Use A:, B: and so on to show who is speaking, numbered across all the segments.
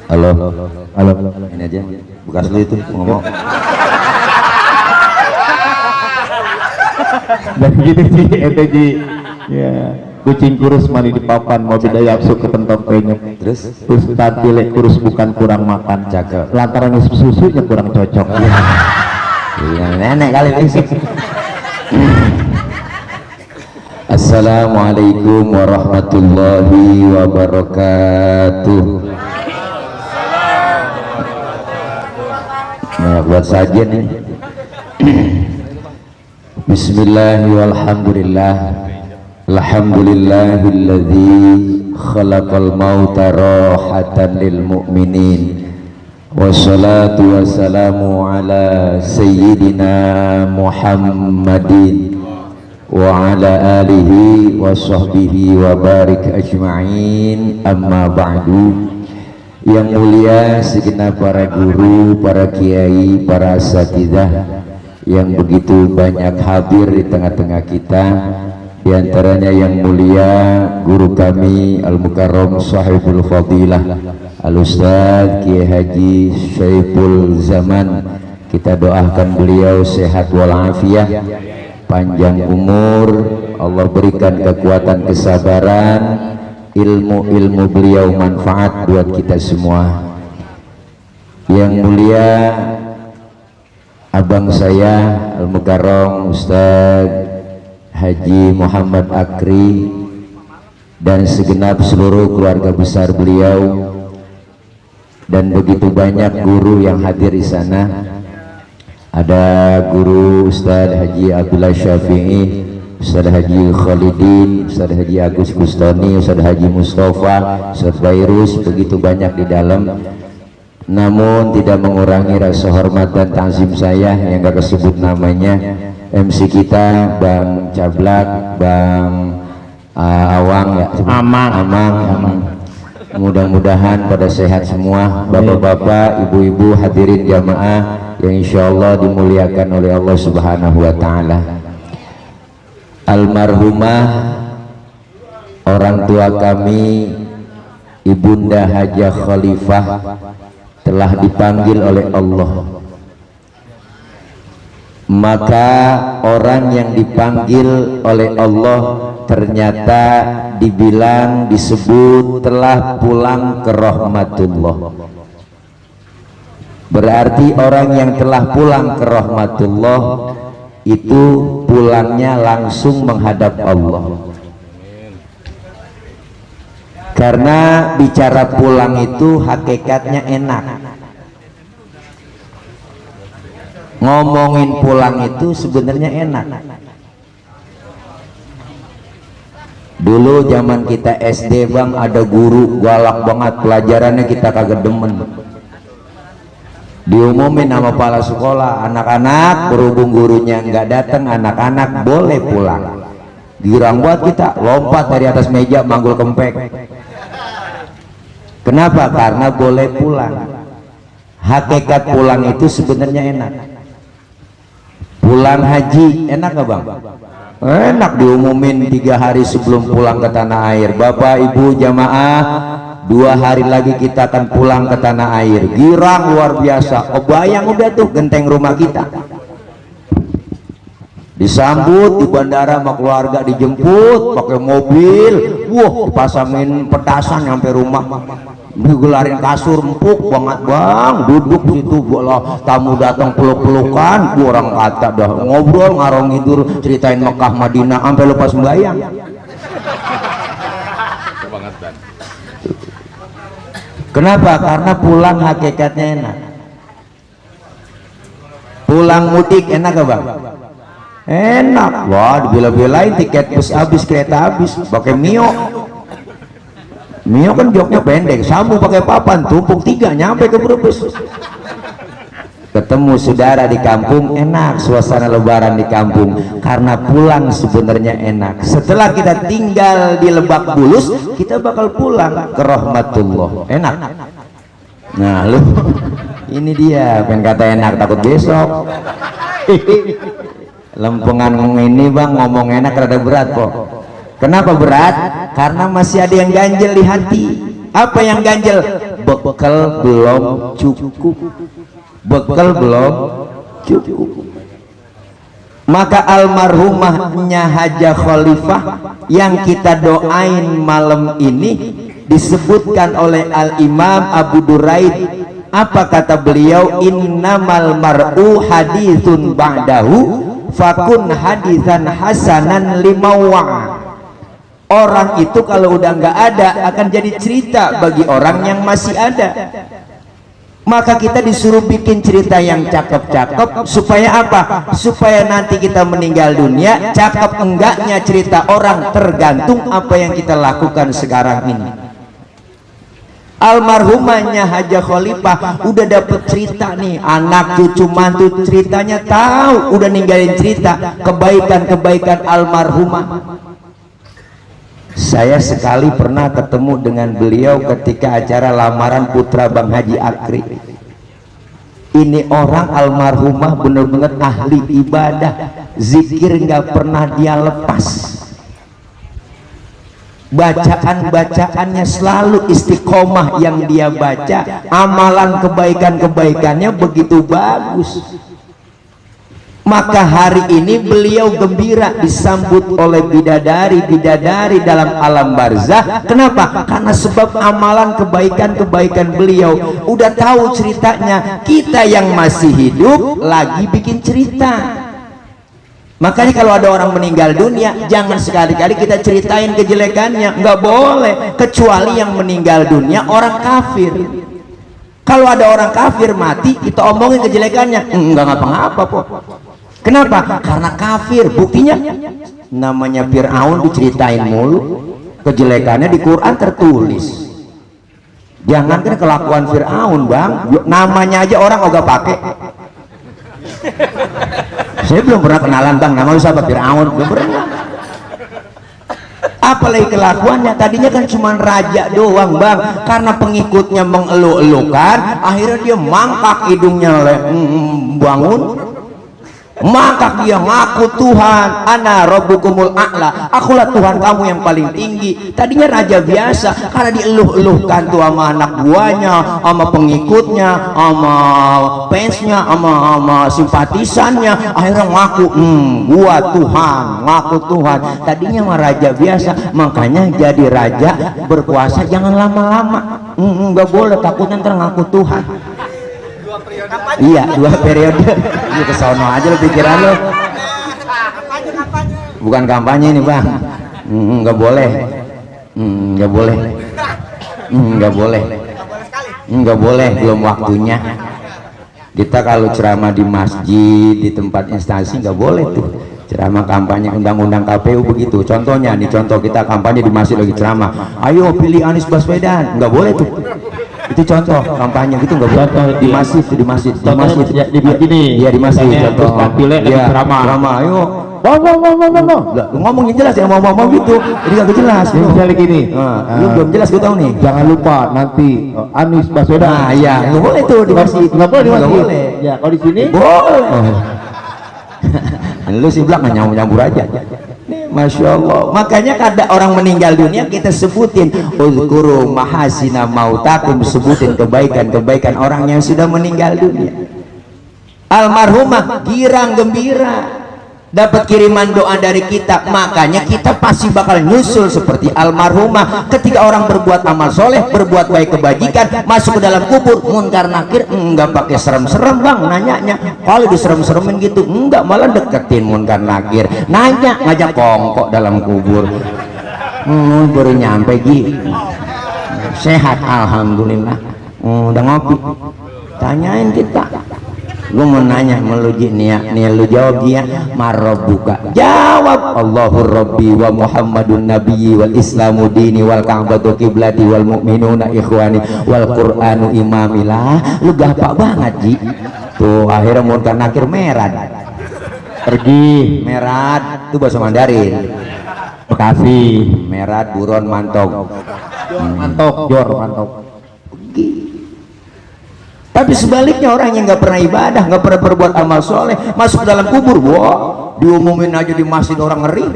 A: Halo, halo, ini aja, bukan dulu itu ngomong.
B: Dan gitu sih, ente ji, ya, kucing kurus mandi di papan, mau beda yapsu ke pentong penyok.
A: Terus
B: Ustad pilih kurus bukan kurang makan,
A: cakep.
B: lantaran susunya kurang cocok.
A: Iya, nenek kali besok. Assalamualaikum warahmatullahi wabarakatuh. Nah, buat saja nih. Bismillahirrahmanirrahim. Alhamdulillahilladzi khalaqal mauta rahatan lil mu'minin. Wassalatu wassalamu ala sayyidina Muhammadin wa ala alihi wa sahbihi wa barik ajma'in. Amma ba'du. Yang mulia segenap para guru, para kiai, para asatidzah yang begitu banyak hadir di tengah-tengah kita, di antaranya yang mulia guru kami Al-Mukarram Sahibul Fadilah Al-Ustadz Kiai Haji Syaiful Zaman. Kita doakan beliau sehat walafiat, panjang umur, Allah berikan kekuatan, kesabaran, ilmu beliau manfaat buat kita semua. Yang mulia abang saya Al-Mukarram Ustadz Haji Muhammad Akri dan segenap seluruh keluarga besar beliau, dan begitu banyak guru yang hadir di sana. Ada guru Ustadz Haji Abdullah Syafi'i, Ustadz Haji Khalidin, Ustadz Haji Agus Bustani, Ustadz Haji Mustafa, Ustadz Bairus, begitu banyak di dalam. Namun tidak mengurangi rasa hormat dan ta'zim saya yang gak kesebut namanya, MC kita Bang Cablak, Bang Awang ya, Amang. Mudah-mudahan pada sehat semua, bapak-bapak, ibu-ibu, hadirin jamaah yang insya Allah dimuliakan oleh Allah Subhanahu wa Ta'ala. Almarhumah orang tua kami Ibunda Hajah Khalifah telah dipanggil oleh Allah. Maka orang yang dipanggil oleh Allah ternyata disebut telah pulang ke rahmatullah. Berarti orang yang telah pulang ke rahmatullah itu pulangnya langsung menghadap Allah. Karena bicara pulang itu hakikatnya enak. Ngomongin pulang itu sebenarnya enak. Dulu zaman kita SD bang, ada guru galak banget, pelajarannya kita kagak demen. Diumumin sama kepala sekolah, anak-anak berhubung gurunya nggak datang, anak-anak boleh pulang. Girang buat kita, lompat dari atas meja manggul kempek. Kenapa? Karena boleh pulang. Hakikat pulang itu sebenarnya enak. Pulang haji enak gak bang? Enak, diumumin 3 hari sebelum pulang ke tanah air. Bapak ibu jamaah, 2 hari lagi kita akan pulang ke tanah air. Girang luar biasa. Kebayang udah tuh genteng rumah kita, disambut di bandara sama keluarga, dijemput pakai mobil, dipasangin petasan sampai rumah, digelarin kasur empuk banget bang, duduk situ, bola tamu datang peluk-pelukan, orang kata dah ngobrol ngarong tidur, ceritain Mekah Madinah sampai lupa sembahyang. Kenapa? Karena pulang hakikatnya enak. Pulang mudik enak gak bang? Enak. Wah, dibela-belain tiket bus habis, kereta habis, pakai Mio. Mio kan joknya pendek, sambung pakai papan, tumpuk 3 nyampe ke Brebes. Ketemu saudara di kampung, enak suasana lebaran di kampung. Karena pulang sebenarnya enak. Setelah kita tinggal di Lebak Bulus, kita bakal pulang ke rahmatullah. Enak. Nah lu, ini dia pengen kata enak takut besok. Lempengan ini bang, ngomong enak rada berat kok. Kenapa berat? Karena masih ada yang ganjel di hati. Apa yang ganjel? bekal belum cukup, bekal belum cukup. Maka almarhumahnya Hajah Khalifah yang kita doain malam ini disebutkan oleh Al-Imam Abu Duraid. Apa kata beliau? Innamal mar'u haditsun ba'dahu fakun haditsan hasanan limawa. Orang itu kalau udah nggak ada akan jadi cerita bagi orang yang masih ada. Maka kita disuruh bikin cerita yang cakep-cakep supaya apa? Supaya nanti kita meninggal dunia, cakep enggaknya cerita orang tergantung apa yang kita lakukan sekarang ini. Almarhumahnya Hajah Khalifah udah dapet cerita nih, anak cucu mantu ceritanya tahu, udah ninggalin cerita kebaikan-kebaikan almarhumah. Saya sekali pernah ketemu dengan beliau ketika acara lamaran putra Bang Haji Akri. Ini orang almarhumah benar-benar ahli ibadah, zikir nggak pernah dia lepas. Bacaan-bacaannya selalu istiqomah yang dia baca, amalan kebaikan-kebaikannya begitu bagus. Maka hari ini beliau gembira disambut oleh bidadari-bidadari dalam alam barzah. Kenapa? Karena sebab amalan kebaikan-kebaikan beliau. Udah tahu ceritanya, kita yang masih hidup lagi bikin cerita. Makanya kalau ada orang meninggal dunia, jangan sekali-kali kita ceritain kejelekannya, nggak boleh, kecuali yang meninggal dunia orang kafir. Kalau ada orang kafir mati, kita omongin kejelekannya, nggak ngapa-ngapa kok. Kenapa? Karena kafir. Buktinya namanya Fir'aun diceritain mulu, kejelekannya di Quran tertulis. Jangankan kelakuan Fir'aun, Bang, namanya aja orang ogah pakai. Saya belum pernah kenalan, Bang, nama lu siapa? Fir'aun, belum pernah. Apalagi kelakuannya, tadinya kan cuma raja doang, Bang, karena pengikutnya mengeluh-elukan, akhirnya dia mangkak hidungnya bangun, maka dia ngaku Tuhan, ana rabbukumul a'la, akulah Tuhan kamu yang paling tinggi. Tadinya raja biasa, karena dieluh-eluhkan tuh sama anak buahnya, sama pengikutnya, sama fansnya, sama simpatisannya, akhirnya ngaku gua Tuhan, ngaku Tuhan. Tadinya mah raja biasa, makanya jadi raja berkuasa jangan lama-lama, nggak boleh, takutnya ntar ngaku Tuhan. Iya, 2 periode. Ini kesono aja lo pikiran lo. Bukan kampanye ini, Bang. Nggak boleh. Nggak boleh. Nggak boleh. Nggak boleh, belum waktunya. Kita kalau ceramah di masjid, di tempat instansi nggak boleh tuh. Ceramah kampanye undang-undang KPU begitu. Contohnya nih, contoh kita kampanye di masjid lagi ceramah. Ayo pilih Anies Baswedan. Nggak boleh tuh. Itu contoh kampanye gitu, nggak boleh. Di masjid, di masjid, di masjid, di begini. Iya, di masjid. Contoh pilih ceramah. Ayo. Ngomongin jelas ya, mau gitu. Jadi nggak jelas.
B: Misalnya gini,
A: lu belum jelas, gue tahu nih.
B: Jangan lupa nanti Anies Baswedan.
A: Nah, iya, nggak boleh tuh di masjid.
B: Nggak boleh di masjid.
A: Nggak boleh.
B: Ya, kalau di sini
A: boleh. Lu sih bilang nyambur aja. Masya Allah. Makanya kada orang meninggal dunia kita sebutin uzkuru mahasina mautakum, sebutin kebaikan-kebaikan orang yang sudah meninggal dunia. Almarhumah girang gembira dapat kiriman doa dari kita, makanya kita pasti bakal nyusul seperti almarhumah. Ketika orang berbuat amal soleh, berbuat baik kebajikan, masuk ke dalam kubur munkar nakir, enggak pakai serem-serem, Bang, nanyanya. Kalau diserem-seremin gitu enggak, malah deketin munkar nakir, nanya, ngajak kongkok dalam kubur. Baru nyampe Gi, sehat alhamdulillah. Udah ngopi, tanyain kita. Gue mau nanya meluji nih lu jawab dia, marabbuka, jawab Allahur Rabbi wa Muhammadun Nabiyyi wal Islamu dini wal Ka'batu qiblati wal mu'minuna ikhwani wal Qur'anu imamilah. Lu gampang banget Ji. Tuh akhirnya munkar nakir merad, pergi merad, itu bahasa Mandarin. Bekasi merad, buron, mantok, jor mantok. Tapi sebaliknya orang yang nggak pernah ibadah, nggak pernah berbuat amal soleh, masuk dalam kubur, wah, diumumin aja di masjid orang ngeri.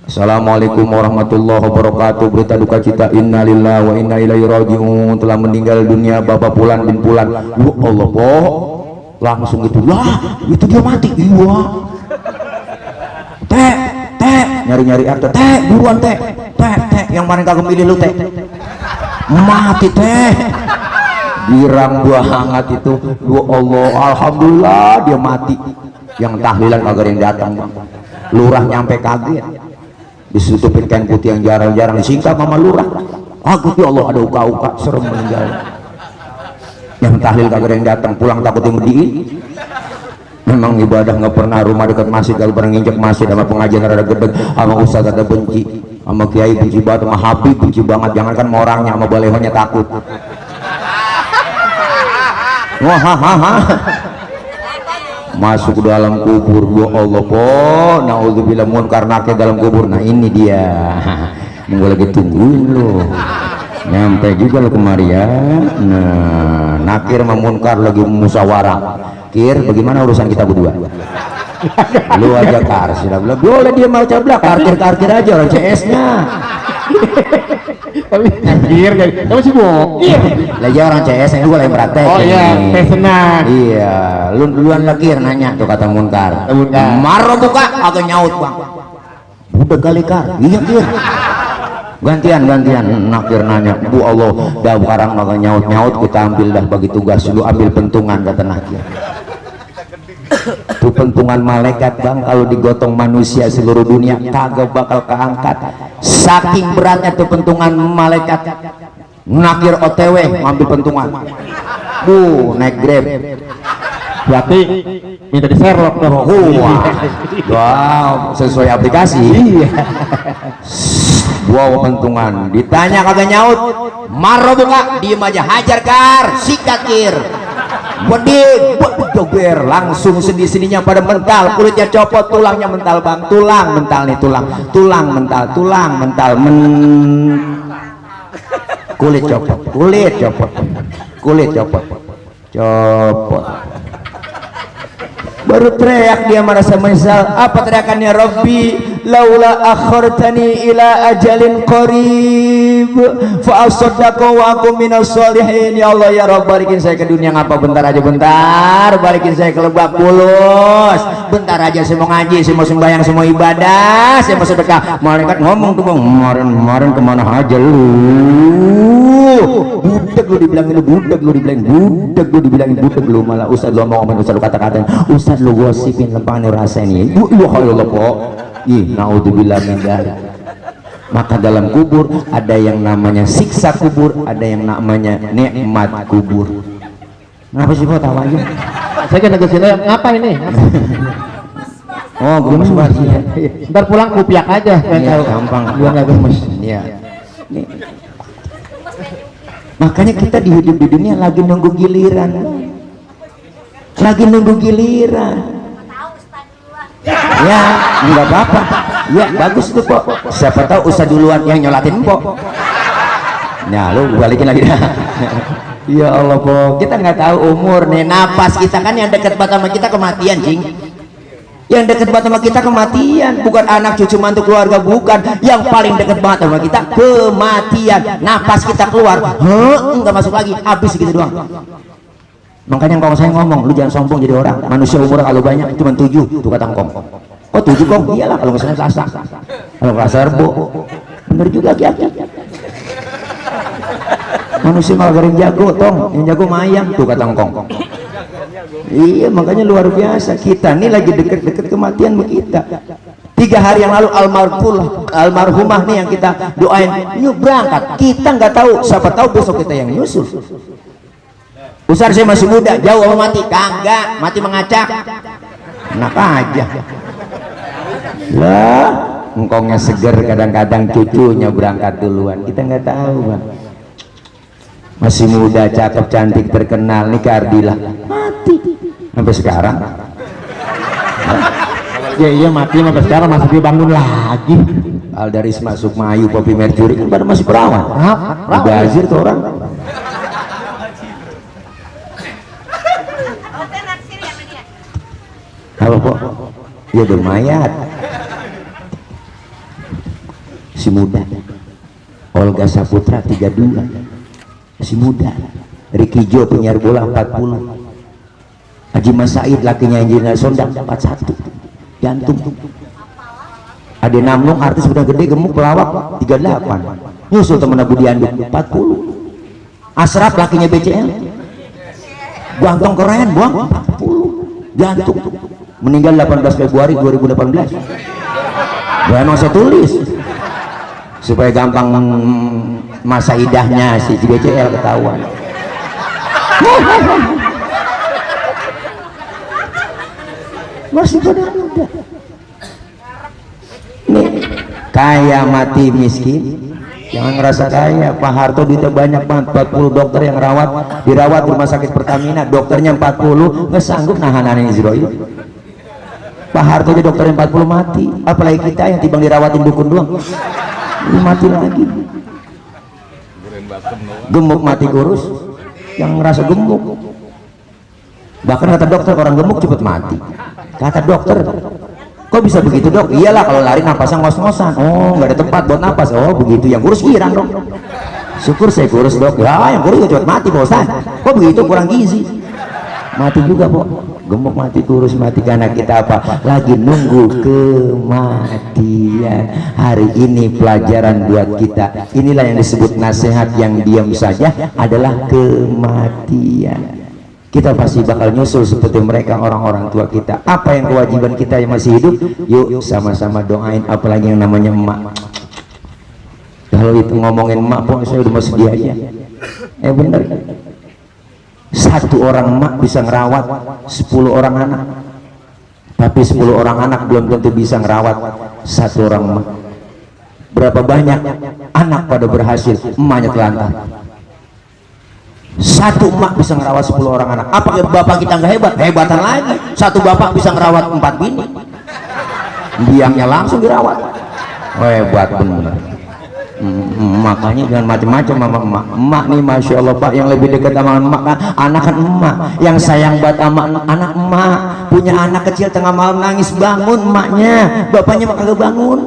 A: Assalamualaikum warahmatullahi wabarakatuh. Berita duka cita, innalillahi wa inna ilaihi rajiun. Telah meninggal dunia Bapak Pulan bin Pulan. Ya Allah, po. Langsung itu, lah itu dia mati. Iya. Teh, nyari-nyari aktor. Teh, buruan teh. Teh, yang mana kagak milih lu teh. Mati teh. Girang buah hangat itu. Ya Allah, alhamdulillah dia mati. Yang tahlilan kagak yang datang. Lurah nyampe kaget. Disutupin kain putih yang jarang-jarang disingkap sama lurah. Aku ya Allah ada uka-uka serem meninggal. Yang tahlil kagak yang datang, pulang takut dimudiin. Memang ibadah nggak pernah, rumah dekat masjid kalau pernah nginjek masjid, sama pengajian rada gede, sama ustaz ada benci, sama kiai benci banget, sama habib benci banget. Jangankan sama orangnya, sama balehonya takut. Wah, masuk ke dalam kubur. Ya Allah, po, naudzubillah munkar nakir dalam kubur. Nah ini dia yang gue lagi tungguin lo, nyampe juga lo kemari ya. Nah, nakir sama munkar lagi musyawarah. Kir, bagaimana urusan kita berdua? Lu aja kar, sudah bilang boleh dia mau cablak, karkir aja orang CS-nya.
B: Tapi anjir, kamu sih bokir.
A: Lagi orang CS yang gue lagi praktek.
B: Oh iya, tes senang.
A: Iya, lu duluan lagi nanya tuh kata munkar. Marah buka, agak nyaut bang. Udah kali kar, iya kir. Gantian nakir nanya, Bu Allah, dah sekarang agak nyaut kita ambil dah bagi tugas, lu ambil pentungan kata nakir. Itu pentungan malaikat bang, kalau digotong manusia seluruh dunia kagak bakal keangkat, saking beratnya tuh pentungan malaikat. Nakir OTW ngambil pentungan, naik grab,
B: Berarti minta di Sherlock dong.
A: Wow, sesuai aplikasi. Wow, pentungan ditanya kagak nyaut, marah buka, diem aja, hajar kar, sikat kir. Wedih, joger, langsung sendi-sendinya pada mental, kulitnya copot, tulangnya mental bang, tulang mental nih, tulang mental, kulit copot. Baru teriak dia merasa menyesal. Apa teriakannya? Rabbi laula akhartani ila ajalin qarib fa asaddaqu wa akum minas sholihin. Ya Allah ya Rabb, balikin saya ke dunia ngapa bentar aja, balikin saya ke Lebak Bulus bentar aja. Saya mau ngaji, saya mau sembahyang, saya mau ibadah, saya mau sedekah. Malaikat ngomong tuh bang, kemarin kemana aja lu? Budak lu dibilangin, budak lu malah ustaz lu ngomong, ustaz lu kata-katain, ustaz lu gosipin lempangan rasain ini. Ya Allah kok. Ih, naudzubillah min dzalik. Maka dalam kubur ada yang namanya siksa kubur, ada yang namanya nikmat kubur. Kenapa sih kok tahu aja?
B: Saya kan negosiasi ngapa ini?
A: Oh, gemes banget ya.
B: Ntar pulang kupiak aja.
A: Iya, gampang.
B: Gua nggak gemes.
A: Iya. Makanya kita hidup di dunia lagi nunggu giliran. Ya, enggak apa-apa. Ya, bagus tuh Pok. Siapa tahu usah duluan yang nyolatin Pok. Nah, lu balikin lagi dah. Ya Allah Pok, kita nggak tahu umur nih, napas kita kan yang dekat banget sama kita kematian, cing. Yang dekat banget sama kita kematian, bukan anak cucu mantu keluarga, bukan. Yang paling dekat banget sama kita kematian. Napas kita keluar, enggak masuk lagi, habis gitu doang. Makanya kalau saya ngomong, lu jangan sombong jadi orang. Manusia umur kalau banyak cuma 7 tuh kata Kong. Oh 7 Kong, iyalah kalau nggak salah Selasa, kalau nggak salah Rebo, bener juga kiai. Manusia malah garing jago tong, yang jago mayang tuh kata Kong. Iya, makanya luar biasa, kita nih lagi deket-deket kematian kita. 3 hari yang lalu almarhumah nih yang kita doain yuk berangkat, kita nggak tahu, siapa tahu besok kita yang nyusul. Ustaz saya masih muda, jauh sama mati, kagak, mati mengacak, enak aja lah. Engkongnya seger, kadang-kadang cucunya berangkat duluan, kita nggak tahu Bang. Masih muda, cakep, cantik, terkenal, nih Ardila mati sampai sekarang.
B: Ya iya mati sampai sekarang masih dibangun lagi.
A: Aldarisma, Sukmayu, Poppy Mercury kan pada masih perawan. Bazir tuh orang. Apa Pok? Ya bermayat. masih muda. Olga Saputra 32 masih muda. Ricky Jo penyiar bola 40. Haji Mas Said lakinya Angelina Sondang 41 jantung. Ade Namlong artis udah gede gemuk pelawak 38. Nyusul temen Abu Dianduk 40. Asraf lakinya BCL ganteng keren buang 40 jantung. Meninggal 18 Februari 2018. Jangan saya tulis supaya gampang masa idahnya si BCL ketahuan. Masih pada muda nih, kaya mati miskin. Jangan ngerasa kaya. Pak Harto duitnya banyak banget, 40 dokter yang dirawat rumah sakit Pertamina, dokternya 40 nggak sanggup nahan Israel. Pak Harto aja dokternya 40 mati, apalagi kita yang timbang dirawatin dukun doang ini mati lagi. Gemuk mati kurus, yang ngerasa gemuk. Bahkan kata dokter orang gemuk cepet mati. Kata dokter, kok bisa begitu dok? Iyalah kalau lari napasnya ngos-ngosan. Oh nggak ada tempat buat napas. Oh begitu, yang kurus girang dong. Syukur saya kurus dok. Ya yang kurus cepet mati Pak Ustaz. Kok begitu, kurang gizi mati juga Pak. Gemuk mati, kurus mati, karena kita apa? Lagi nunggu kematian. Hari ini pelajaran buat kita. Inilah yang disebut nasihat yang diam saja adalah kematian. Kita pasti bakal nyusul seperti mereka, orang-orang tua kita. Apa yang kewajiban kita yang masih hidup? Yuk sama-sama doain, apalagi yang namanya emak. Kalau itu ngomongin emak, pokoknya saya udah mau sedia aja. Bener. Satu orang emak bisa ngerawat 10 orang anak. Tapi 10 orang anak belum tentu bisa ngerawat satu orang emak. Berapa banyak anak pada berhasil, emaknya telantar. Satu emak bisa ngerawat 10 orang anak. Apa bapak kita nggak hebat? Hebatan lagi. Satu bapak bisa ngerawat 4 bini. Biangnya langsung dirawat. Hebat bener. Makanya jangan macam-macam sama emak nih, masya Allah Pak, yang lebih dekat sama emak kan anak kan emak, yang sayang banget sama anak emak. Punya anak kecil tengah malam nangis, bangun emaknya, bapaknya mah kagak bangun.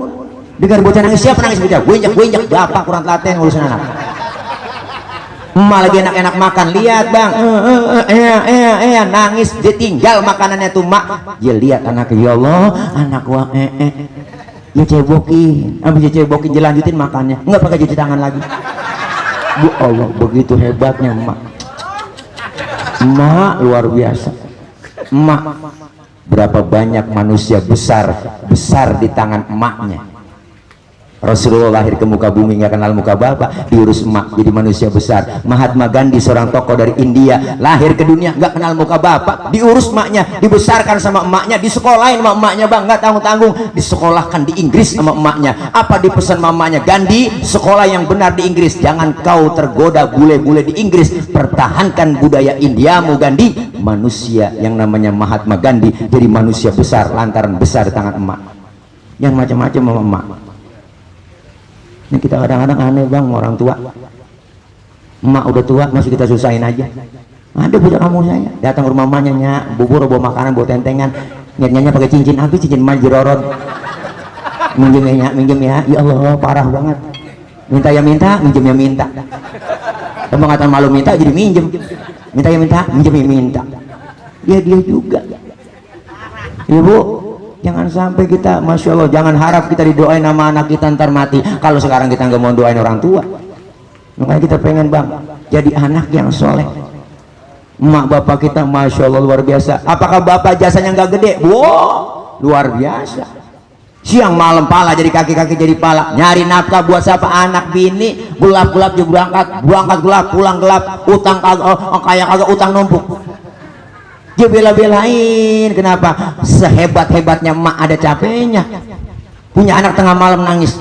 A: Dengar bocah nangis, siapa nangis bocah? Gue bapak kurang telaten ngurusin anak. Emak lagi enak-enak makan, lihat bang, nangis, dia tinggal makanannya tuh mak. Dia lihat anaknya, ya Allah, anak gua ya cebokin, habis cebokin dia lanjutin makannya, nggak pakai cuci tangan lagi. Bu Allah, begitu hebatnya emak. Emak luar biasa. Emak, berapa banyak manusia besar di tangan emaknya. Rasulullah lahir ke muka bumi nggak kenal muka bapak, diurus emak jadi manusia besar. Mahatma Gandhi seorang tokoh dari India, lahir ke dunia nggak kenal muka bapak, diurus emaknya, dibesarkan sama emaknya, disekolahin sama emaknya bang, nggak tanggung-tanggung, disekolahkan di Inggris sama emaknya. Apa dipesan mamanya? Gandhi, sekolah yang benar di Inggris, jangan kau tergoda bule-bule di Inggris, pertahankan budaya Indiamu Gandhi. Manusia yang namanya Mahatma Gandhi jadi manusia besar lantaran besar di tangan emak. Yang macam-macam sama emak. Ini kita kadang-kadang aneh bang, orang tua, emak udah tua masih kita susahin aja. Ada budak kamu saya datang ke rumah mamanya, nyak bubur bawa makanan bawa tentengan, nyatnya pakai cincin, habis cincin emak jerorot. Minjem ya, ya Allah parah banget. Minta ya minta, minjem ya minta. Kamu ngatain malu minta jadi minjem, minta ya minta, minjem ya minta. Ya dia juga. Ibu, jangan sampai kita, masya Allah, jangan harap kita didoain sama anak kita ntar mati. Kalau sekarang kita nggak mau doain orang tua, makanya kita pengen bang jadi anak yang soleh. Emak bapak kita masya Allah luar biasa. Apakah bapak jasanya nggak gede? Wow, luar biasa. Siang malam pala jadi kaki-kaki jadi pala, nyari nafkah buat siapa? Anak bini, gelap-gelap juga berangkat gelap, pulang gelap, utang kagak utang numpuk. Dia bela-belain, kenapa? Sehebat-hebatnya emak ada capeknya. Punya anak tengah malam nangis,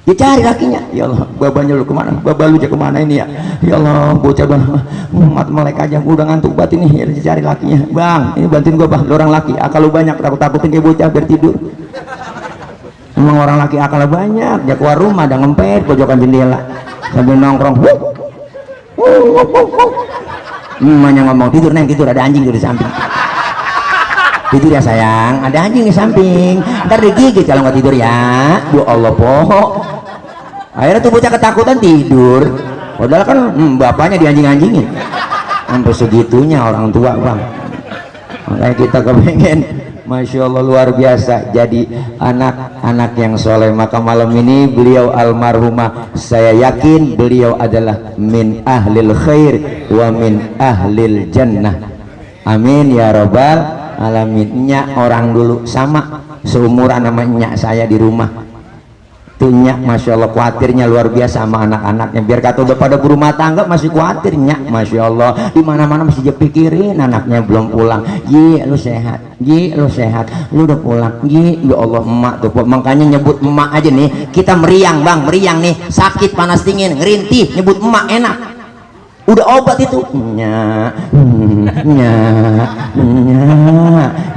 A: dia cari lakinya, ya Allah babanya lu kemana, baba lu kemana ini ya, ya Allah bocah bang umat melek aja, udah ngantuk banget ini, ya dia cari lakinya, bang ini bantuin gua bang, lu orang laki akal lu banyak, takut-takutin dia bocah biar tidur. Emang orang laki akal banyak, dia keluar rumah ada ngempet pojokan jendela sambil nongkrong. Emaknya ngomong tidur neng, tidur ada anjing tuh di samping. Tidur ya sayang, ada anjing di samping, ntar digigit kalau nggak tidur ya. Ya Allah po. Akhirnya tuh bocah ketakutan tidur, padahal kan bapaknya dianjing-anjingin. Sampai segitunya orang tua bang. Makanya kita kepengen, Masya Allah luar biasa, jadi anak-anak yang soleh. Maka malam ini beliau almarhumah, saya yakin beliau adalah min ahlil khair wa min ahlil jannah. Amin ya robbal alamin. Nyak orang dulu sama seumuran sama nyak saya di rumah tuh, nyak Masya Allah khawatirnya luar biasa sama anak-anaknya. Biar kata udah pada berumah tangga masih khawatir nyak, Masya Allah di mana-mana masih dia pikirin anaknya belum pulang. Ji lu sehat, Ji lu sehat, lu udah pulang, Ji. Ya Allah emak tuh, makanya nyebut emak aja nih kita meriang bang, meriang nih, sakit panas dingin ngerintih nyebut emak enak, udah obat itu. Nya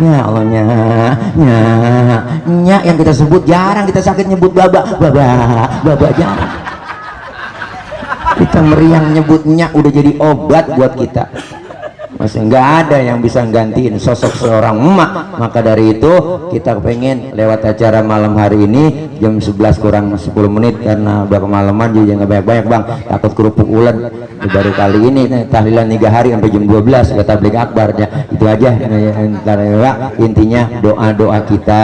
A: ya Allah, nya yang kita sebut jarang, kita sakit nyebut baba jarang. Kita meriang nyebutnya udah jadi obat buat kita. Masih nggak ada yang bisa gantiin sosok seorang emak. Maka dari itu kita pengen lewat acara malam hari ini jam 11 kurang 10 menit, karena udah kemalaman juga nggak banyak-banyak bang, takut kerupuk ulen. Baru kali ini tahlilan 3 hari sampai jam 12 kata tabligh akbar ya. Itu aja intinya, doa-doa kita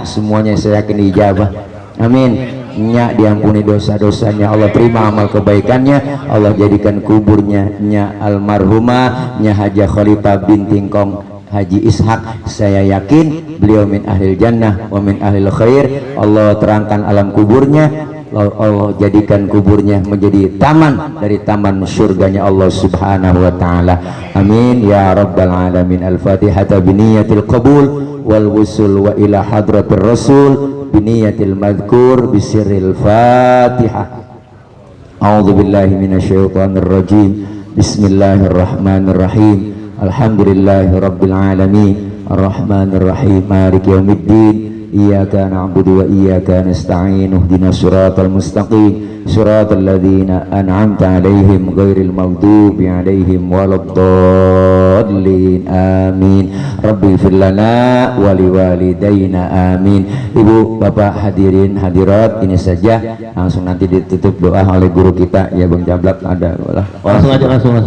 A: semuanya saya yakin dijabah. Amin. Nya diampuni dosa-dosanya, Allah terima amal kebaikannya, Allah jadikan kuburnya nya almarhumah nya Haja Khalifah binti Kong Haji Ishak, saya yakin beliau min ahlil jannah wa min ahlil khair. Allah terangkan alam kuburnya, Allah jadikan kuburnya menjadi taman dari taman surganya Allah subhanahu wa ta'ala. Amin ya rabbal alamin. Al-fatihata biniyatil qabul wal wusul wa ila hadratir rasul biniyatil madhkur bisirril fatihah. A'udzu billahi minasyaitonir rajim. Bismillahirrahmanirrahim. Alhamdulillahi rabbil alamin. Arrahmanir rahim. Maliki yaumiddin. Iyyaka na'budu wa iyyaka nasta'in. Ihdinas siratal mustaqim. Siratal ladzina an'amta 'alaihim ghairil maghdubi 'alaihim waladdallin. Amin. Rabbi ighfir lana wa liwalidayna. Amin. Ibu, Bapak, hadirin hadirat, ini saja, langsung nanti ditutup doa oleh guru kita ya Bang Jablak. Ada
B: langsung aja, langsung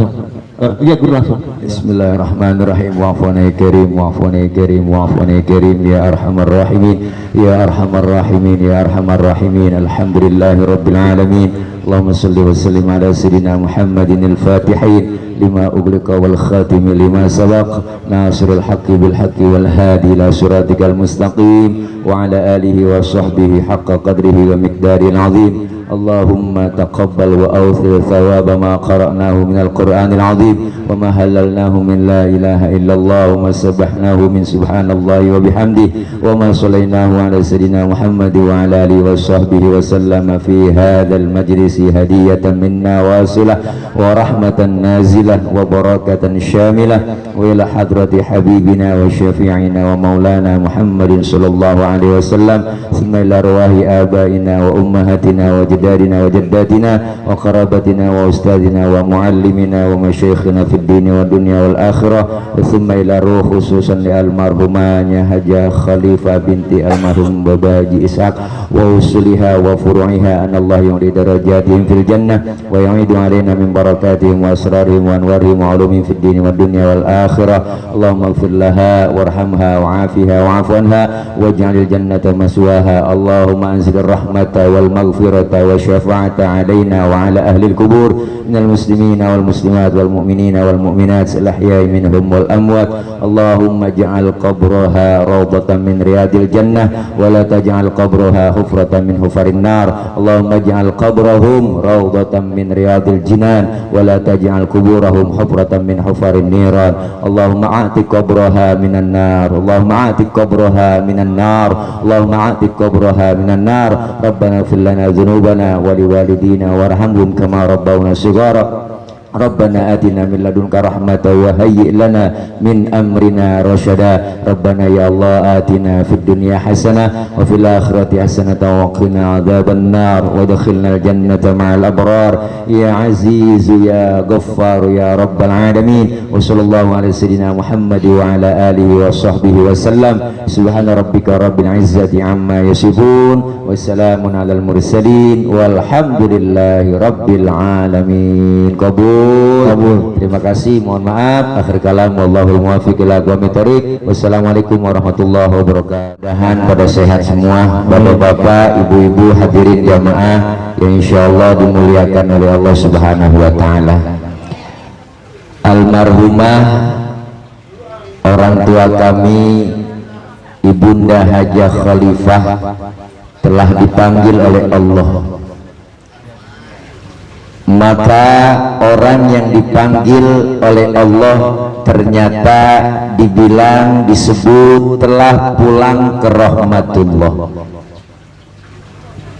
B: iya guru langsung.
A: Bismillahirrahmanirrahim. Wa'afwana karim, wa'afwana karim, wa'afwana karim ya arhamar rahimin, ya arhamar rahimin, ya arhamar rahimin. Alhamdulillahi rabbil alamin. Allahumma salli wa sallim ala sayyidina Muhammadin al-fatihin lima ughliqa wal khatimi lima sabaq, nasirul haqqi bil haqqi wal hadi ila siratikal mustaqim, wa ala alihi wa sahbihi haqqa qadrihi wa miqdaril azim. Allahumma taqabbal wa awthir thawaba ma qara'nahu minal qur'anil azim, wa ma halalnahu min la ilaha illallah, wa ma sabahnahu min subhanallahi wa bihamdihi, wa ma sallainahu ala sayyidina Muhammad wa ala alihi wa sahbihi wa sallama fi hadzal majlisi hadiyatan minna wasilah wa rahmatan nazilah wa barakatan syamilah wa ila hadrati habibina wa syafi'ina wa maulana Muhammadin sallallahu alaihi wasallam, thumma ila arwahi abaina wa ummahatina wa جدارنا وجداتنا وقرابتنا وأستاذنا ومعلمنا ومشايخنا في الدين والدنيا والآخرة, ثم إلى روح خصوصا للمرحومة حجة خليفة بنت المرحوم بابا حجي إسحاق ووصولها وفروعها أن الله يعلي درجاتهم في الجنة ويعيد علينا من بركاتهم وأسرارهم وأنوارهم وعلومهم في الدين والدنيا والآخرة. اللهم اغفر لها وارحمها وعافها واعف عنها واجعل الجنة مسواها. اللهم أنزل الرحمة والمغفرة والشفاعة علينا وعلى أهل القبور من المسلمين والمسلمات والمؤمنين والمؤمنات الأحياء منهم والأموات. اللهم اجعل قبرها روضة من رياض الجنة ولا تجعل قبرها حفرة من حفر النار. اللهم اجعل قبرهم روضة من رياض الجنان ولا تجعل قبورهم حفرة من حفر النيران. اللهم اعتق قبرها من النار. اللهم اعتق قبرها من النار. اللهم اعتق قبرها من النار. ربنا اغفر لنا ذنوبنا ولوالدينا وارحمهم كما ربونا صغارا. Rabbana atina min ladunka rahmatan wa hayyi' lana min amrina rasyada. Rabbana ya Allah atina fid dunya hasanah wa fil akhirati hasanatan wa qina adzaban nar wa adkhilnal jannata ma'al abrar ya aziz ya ghaffar ya rabbal alamin. Wa sallallahu ala sayyidina Muhammad wa ala alihi wa sahbihi wa sallam. Subhana rabbika rabbil izzati amma yasifun wa salamun alal mursalin walhamdulillahi rabbil alamin. Qabul. Terima kasih, mohon maaf. Akhir kalam, wallahul muwaffiq ila aqwamit thoriq. Wassalamualaikum warahmatullahi wabarakatuh. Mudah-mudahan pada sehat semua, bapak-bapak, ibu-ibu, hadirin jamaah yang insyaallah dimuliakan oleh Allah Subhanahu wa taala. Almarhumah orang tua kami Ibunda Hajah Khalifah telah dipanggil oleh Allah. Maka orang yang dipanggil oleh Allah ternyata dibilang, disebut telah pulang ke rahmatullah.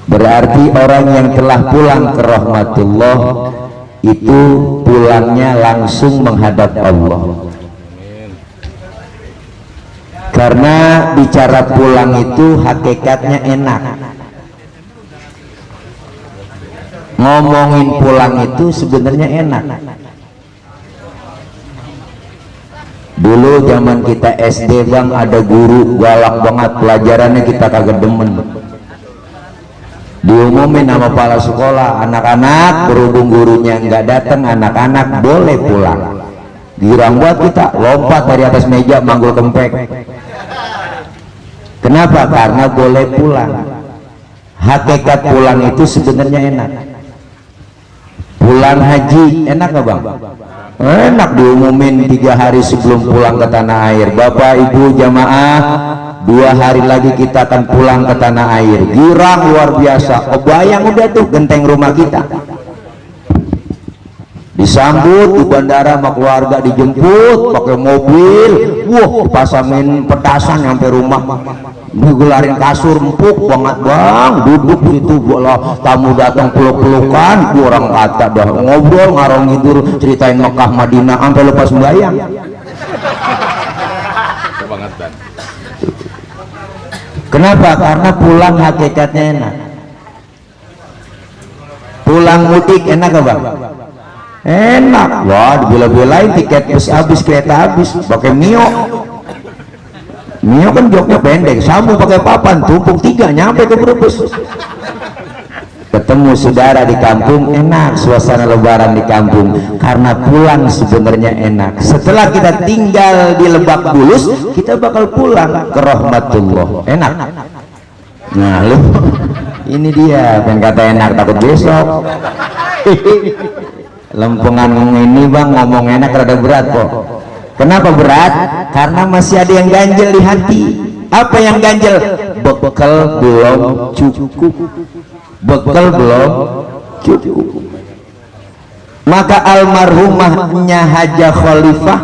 A: Berarti orang yang telah pulang ke rahmatullah itu pulangnya langsung menghadap Allah. Karena bicara pulang itu hakikatnya enak. Ngomongin pulang itu sebenarnya enak. Dulu zaman kita SD bang, ada guru galak banget, pelajarannya kita kagak demen. Diumumin sama kepala sekolah, anak-anak berhubung gurunya nggak datang, anak-anak boleh pulang. Girang buat kita, lompat dari atas meja manggul kempek. Kenapa? Karena boleh pulang. Hakikat pulang itu sebenarnya enak. Pulang haji enak gak bang? Enak, diumumin 3 hari sebelum pulang ke tanah air. Bapak ibu jamaah, 2 hari lagi kita akan pulang ke tanah air. Girang luar biasa. Kebayang udah tuh genteng rumah kita, disambut di bandara sama keluarga, dijemput pakai mobil, wah dipasangin petasan sampai rumah, digelarin kasur empuk banget bang, duduk situ, bola tamu datang peluk-pelukan, orang kata dah ngobrol ngarang tidur, ceritain Mekah Madinah sampai lepas sembahyang. Kenapa? Karena pulang hakikatnya enak. Pulang mudik enak gak bang? Enak. Wah dibela-belain tiket bus habis, kereta habis, pakai Mio. Mio kan joknya pendek, sambung pakai papan, tumpuk 3 nyampe ke Brebes. Ketemu saudara di kampung, enak suasana lebaran di kampung. Karena pulang sebenarnya enak. Setelah kita tinggal di Lebak Bulus, kita bakal pulang ke rahmatullah. Enak. Nah lu, ini dia yang kata enak takut besok. Lempengan ini bang ngomong enak rada berat kok. Kenapa berat? Karena masih ada yang ganjel di hati. Apa yang ganjel? Bekal belum cukup. Bekal belum cukup. Maka almarhumahnya Hajah Khalifah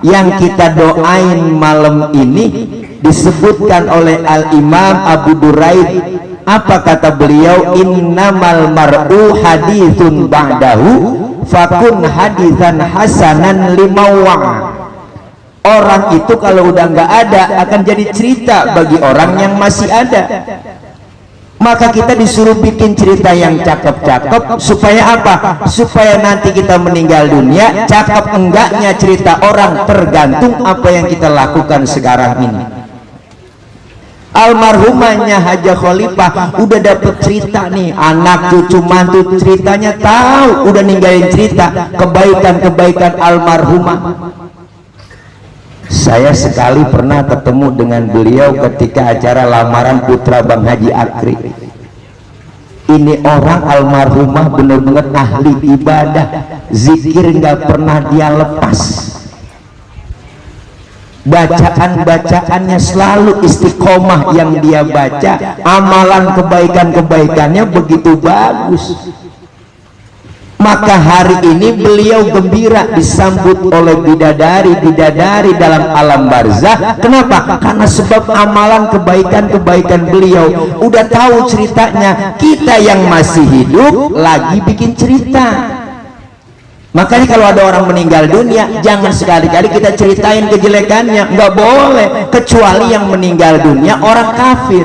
A: yang kita doain malam ini disebutkan oleh Al-Imam Abu Duraid. Apa kata beliau? Innamal mar'u hadithun ba'dahu fakun hadithan hasanan limawa. Orang itu kalau udah nggak ada akan jadi cerita bagi orang yang masih ada. Maka kita disuruh bikin cerita yang cakep-cakep supaya apa? Supaya nanti kita meninggal dunia, cakep enggaknya cerita orang tergantung apa yang kita lakukan sekarang ini. Almarhumahnya Hajah Khalifah udah dapet cerita nih, anak cucu mantu ceritanya tahu, udah ninggalin cerita kebaikan-kebaikan almarhumah. Saya sekali pernah ketemu dengan beliau ketika acara lamaran putra Bang Haji Akri. Ini orang almarhumah benar-benar ahli ibadah, zikir nggak pernah dia lepas. Bacaan-bacaannya selalu istiqomah yang dia baca, amalan kebaikan-kebaikannya begitu bagus. Maka hari ini beliau gembira disambut oleh bidadari-bidadari dalam alam barzah. Kenapa? Karena sebab amalan kebaikan-kebaikan beliau. Udah tahu ceritanya, kita yang masih hidup lagi bikin cerita. Makanya kalau ada orang meninggal dunia, jangan sekali-kali kita ceritain kejelekannya, nggak boleh, kecuali yang meninggal dunia orang kafir.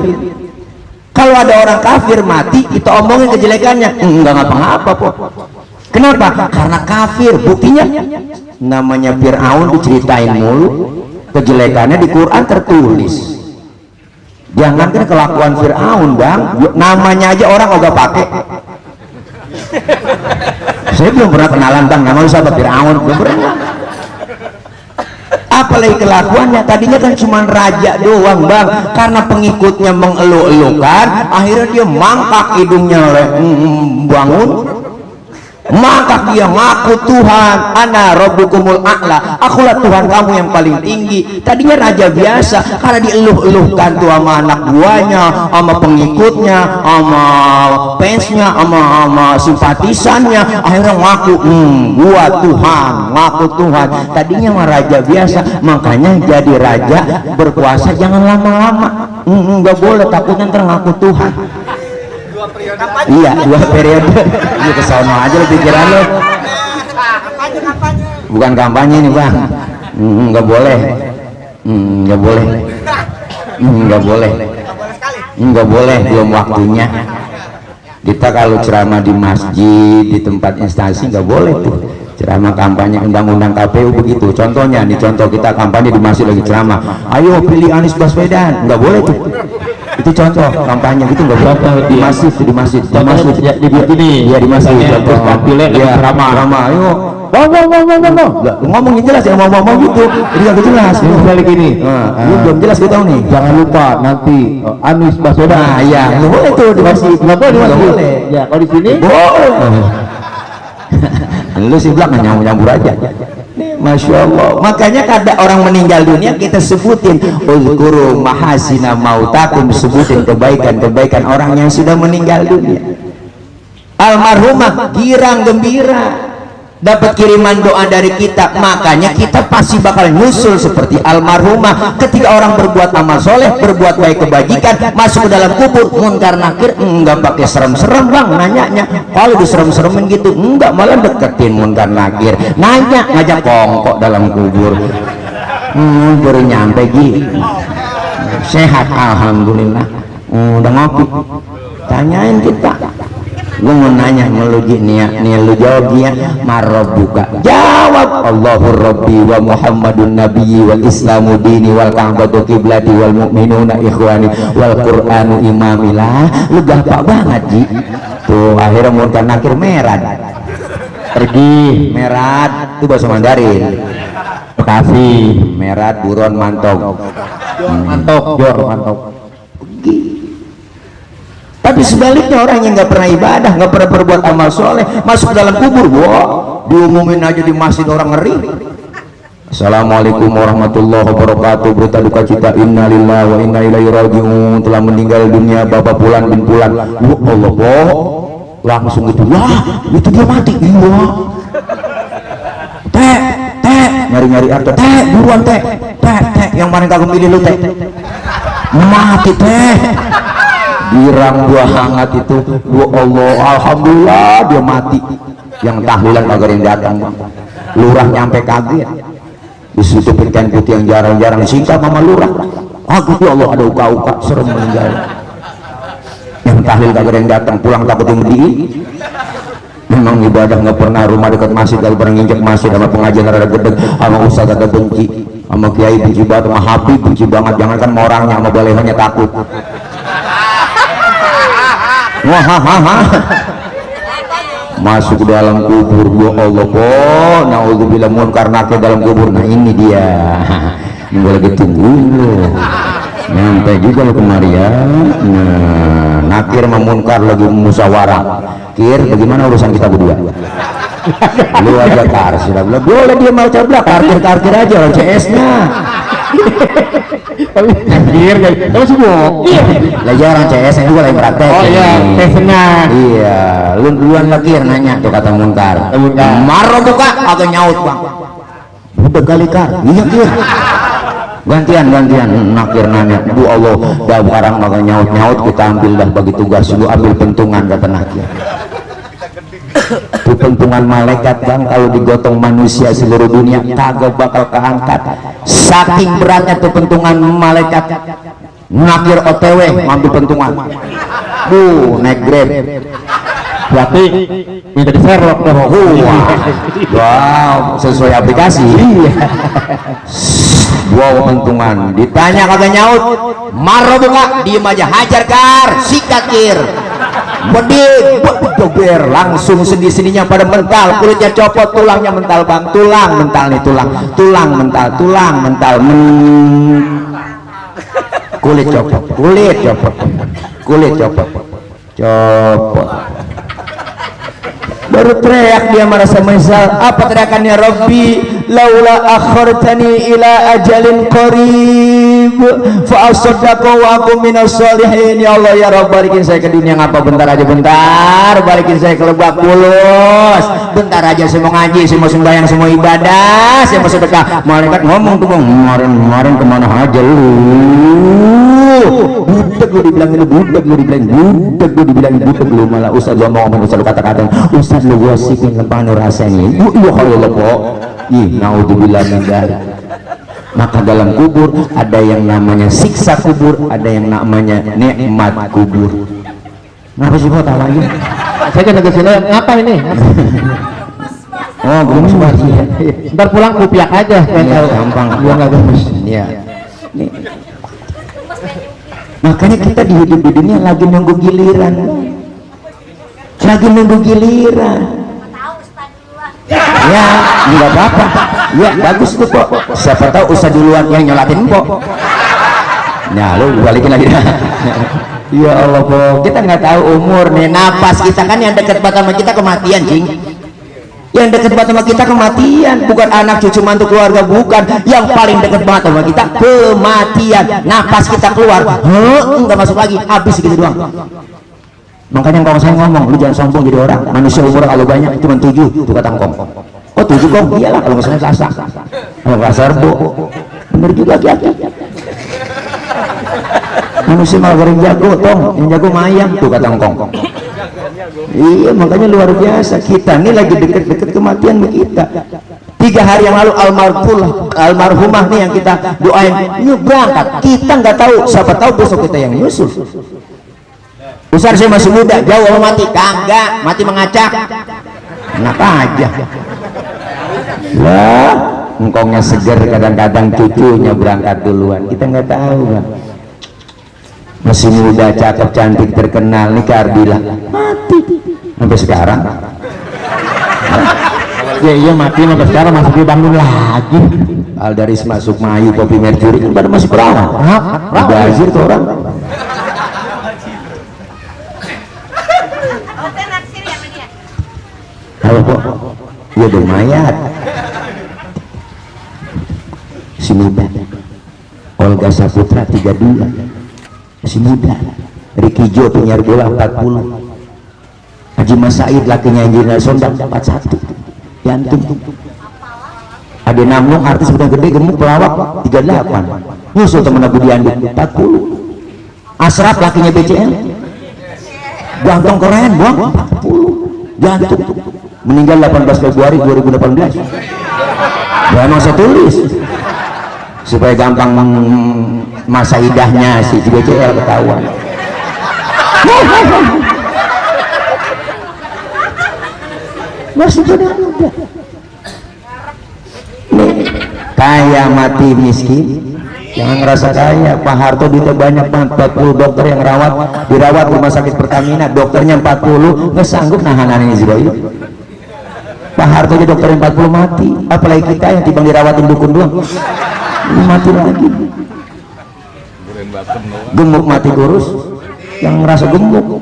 A: Kalau ada orang kafir mati, kita omongin kejelekannya, nggak ngapa-ngapa kok. Kenapa? Karena kafir. Buktinya namanya Fir'aun diceritain mulu, kejelekannya di Quran tertulis. Jangankan kelakuan Fir'aun, Bang, namanya aja orang ogah pakai. Saya belum pernah kenalan, Bang, nama lu siapa? Fir'aun, belum pernah. Apalagi kelakuannya, tadinya kan cuma raja doang, Bang, karena pengikutnya mengeluh-elukan, akhirnya dia mangkak hidungnya, bangun, maka dia ngaku Tuhan, ana rabbukumul a'la, akulah Tuhan kamu yang paling tinggi. Tadinya raja biasa, karena dieluh-eluhkan tuh sama anak buahnya, sama pengikutnya, sama fansnya, sama simpatisannya, akhirnya ngaku, gua Tuhan, ngaku Tuhan. Tadinya mah raja biasa, makanya jadi raja berkuasa jangan lama-lama, nggak boleh, takutnya ntar ngaku Tuhan. Iya, 2 periode. Iya, kesono aja lo pikiran lo. Bukan kampanye nih, Bang. Nggak boleh. Nggak boleh. Nggak boleh. Nggak boleh, belum waktunya. Kita kalau ceramah di masjid, di tempat instansi, nggak boleh tuh. Ceramah kampanye undang-undang KPU begitu. Contohnya nih, contoh kita kampanye di masjid lagi ceramah. Ayo pilih Anies Baswedan. Nggak boleh tuh. Itu contoh kampanye gitu, nggak boleh. Di masjid, di masjid, di masjid, di sini, ya di masjid. Terus pilih ceramah. Ayo, ngomongin jelas ya, ngomong gitu. Jadi nggak jelas.
B: Balik ini.
A: Lu belum jelas kita nih.
B: Jangan lupa nanti Anies Baswedan.
A: Nah, iya, nggak boleh tuh di masjid. Nggak boleh di masjid.
B: Ya, kalau di sini
A: boleh. Lu sih bilang nyambur aja. Masya Allah. Makanya kada orang meninggal dunia kita sebutin uzkuru mahasina mautakum, sebutin kebaikan-kebaikan orang yang sudah meninggal dunia. Almarhumah girang gembira dapat kiriman doa dari kita, makanya kita pasti bakal nyusul seperti almarhumah. Ketika orang berbuat amal soleh, berbuat baik kebajikan, masuk ke dalam kubur, munkar nakir, enggak pakai serem-serem, Bang, nanyanya. Kalau diserem-seremin gitu, enggak, malah deketin munkar nakir, nanya, ngajak kongkok dalam kubur. Baru nyampe Gi, sehat alhamdulillah, udah ngopi, tanyain kita. Gue mau nanya meluji nih lu jawab dia, marabbuka, jawab Allahur Rabbi wa Muhammadun Nabiyyi wal Islamu dini wal Ka'batu qiblati wal mu'minuna ikhwani wal Qur'anu imamilah. Lu gampang banget Ji. Tuh akhirnya munkar nakir merad, pergi merad, itu bahasa Mandarin. Bekasi merad, buron mantog, jor mantog. Tapi sebaliknya orang yang nggak pernah ibadah, nggak pernah berbuat amal soleh, masuk dalam kubur, wah, diumumin aja di masjid orang ngeri. Assalamualaikum warahmatullahi wabarakatuh. Berita duka cita, innalillahi wa inna ilaihi raji'un, telah meninggal dunia Bapak Pulan bin Pulan. Allah, boh, langsung itu, wah, itu dia mati. Iya. Teh, nyari-nyari arto, teh, buruan teh, yang mana kagum pilih lu teh, mati teh. Girang buah hangat itu, ya Allah, alhamdulillah dia mati. Yang tahlilan kagak yang datang, lurah nyampe kaget, disutupin kain putih yang jarang-jarang singkat sama lurah. Aku ya Allah, ada uka-uka, serem meninggal. Yang tahlil kagak yang datang, pulang takut yang berdiri. Memang ibadah nggak pernah, rumah dekat masjid kalau pernah nginjek masjid, sama pengajian rada gede, sama ustaz ada benci, sama kiai benci banget, sama habib benci banget. Jangankan sama orangnya, sama balehonya takut. Wah, masuk dalam kubur, ya Allah, kok naudzubillah munkar nakir dalam kubur. Nah ini dia, ini lagi tungguin lo, nyampe juga lo kemari ya. Nah, nakir sama munkar lagi musyawarah. Kir, bagaimana urusan kita berdua? Lu aja kar, sudah bilang boleh dia mau coba karkir aja orang CS-nya.
B: anjir kamu sibuk.
A: Lagi orang CS juga lagi praktek.
B: Oh iya, senang.
A: Iya, lu duluan lagi nanya tuh kata munkar. Marah buka atau nyaut, Bang? Udah kali kar. Iya, Kir. Gantian nakir nanya, Bu Allah, dah barang kagak nyaut kita ambil dah bagi tugas, lu ambil pentungan kata nakir. Itu pentungan malaikat bang, kalau digotong manusia seluruh dunia kagak bakal keangkat, saking beratnya tuh pentungan malaikat. Ngakir OTW ngambil pentungan, naik grab,
B: berarti minta di Sherlock dong.
A: Wow, sesuai aplikasi. Wow, pentungan ditanya kagak nyaut, marah buka, diem aja, hajar kar, sikat kir, bedil, dober, langsung sendi-sendinya pada mental, kulitnya copot, tulangnya mental bang, tulang mental nih, tulang mental, kulit copot, baru teriak dia merasa menyesal. Apa teriakannya? Rabbi laula akhartani ila ajalin qarib fa asaddaqu wa akum minas sholihin. Ya Allah ya Rabb, balikin saya ke dunia ngapa bentar aja, bentar balikin saya ke Lebak Bulus, bentar aja saya mau ngaji, saya mau sembahyang, saya mau ibadah, saya mau sedekah. Malaikat ngomong tuh bang, kemarin kemana aja lu? Budak lu dibilangin, budak lu malah Ustaz lu ngomong, Ustaz lu kata-kata, Ustaz lu gosipin lepanu rasanya. Ya Allah kok. Ih, naudzubillah min dzalik. Maka dalam kubur ada yang namanya siksa kubur, ada yang namanya nikmat kubur. Kenapa sih kok tawanya?
B: Saya kan ke sini ngapa ini?
A: Oh, gemes banget.
B: Ntar pulang kupiak aja.
A: Iya, gampang.
B: Gua nggak gemes.
A: Iya. Makanya kita di hidup di dunia lagi nunggu giliran. Ya, enggak apa-apa. Ya, bagus tuh kok. Siapa tahu Ustaz duluan yang nyolatin kok. Nah, lu balikin lagi. Ya Allah, kok kita nggak tahu umur nih, napas kita kan yang dekat banget sama kita kematian, cing. Yang dekat banget sama kita kematian, bukan anak cucu mantu keluarga, bukan. Yang paling dekat banget sama kita kematian. Napas kita keluar, nggak masuk lagi, habis gitu doang. Makanya kalau saya ngomong, lu jangan sombong jadi orang. Manusia umur kalau banyak cuma 7 tuh kata Kong. Oh 7 Kong, iyalah kalau nggak salah Selasa, kalau nggak Serbo, bener juga Ki. Manusia malah goreng jago, tong, yang jago mayang tuh kata Kong. Iya, makanya luar biasa, kita nih lagi deket-deket kematian kita. 3 hari yang lalu almarhumah nih yang kita doain berangkat, kita nggak tahu, siapa tahu besok kita yang nyusul. Ustaz saya masih muda, jauh sama mati, kagak, mati mengacak, enak aja lah. Engkongnya seger, kadang-kadang cucunya berangkat duluan, kita nggak tahu kan. Masih muda, cakep, cantik, terkenal, nih Ardila mati sampai sekarang.
B: Ya iya mati sampai sekarang masih dibangun lagi.
A: Aldaris masuk Mayu, Kopi Mercury kan pada masih perawan. Bazir tuh orang. Halo kok, ya dong mayat. Si muda, Olga Saputra 32, si muda. Ricky Jo penyiar bola 40, Haji Mas Said lakinya Angelina Sondang 41, jantung. Ade Namlung artis udah gede, gemuk, pelawak 38, nyusul temen Abu Diandi 40, Asraf lakinya BCL, jantung keren buang 40, jantung. Meninggal 18 Februari 2018. Ya emang saya tulis supaya gampang masa idahnya si BCL ketahuan. Masih muda. Nih, kaya mati miskin, jangan ngerasa kaya. Pak Harto duitnya banyak banget, 40 dokter yang dirawat rumah sakit Pertamina, dokternya 40 nggak sanggup nahan Israel. Pak Harto aja dokter yang 40 mati, apalagi kita yang timbang dirawatin dukun doang, mati lagi. Gemuk mati kurus, yang ngerasa gemuk.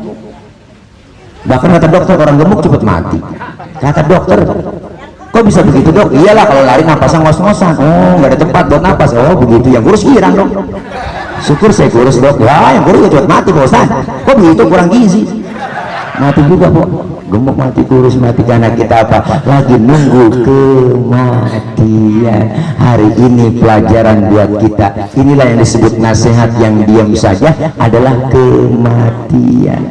A: Bahkan kata dokter, orang gemuk cepet mati. Kata dokter, kok bisa begitu dok? Iyalah kalau lari napasan ngos-ngosan. Oh nggak ada tempat buat napas. Oh begitu, yang kurus hilang dong. Syukur saya kurus dok. Ya yang kurus cepet mati Pak Ustaz. Kok begitu, kurang gizi? Mati juga Pak. Gemuk mati, kurus mati, karena kita apa? Lagi nunggu kematian. Hari ini pelajaran buat kita. Inilah yang disebut nasihat yang diam saja adalah kematian.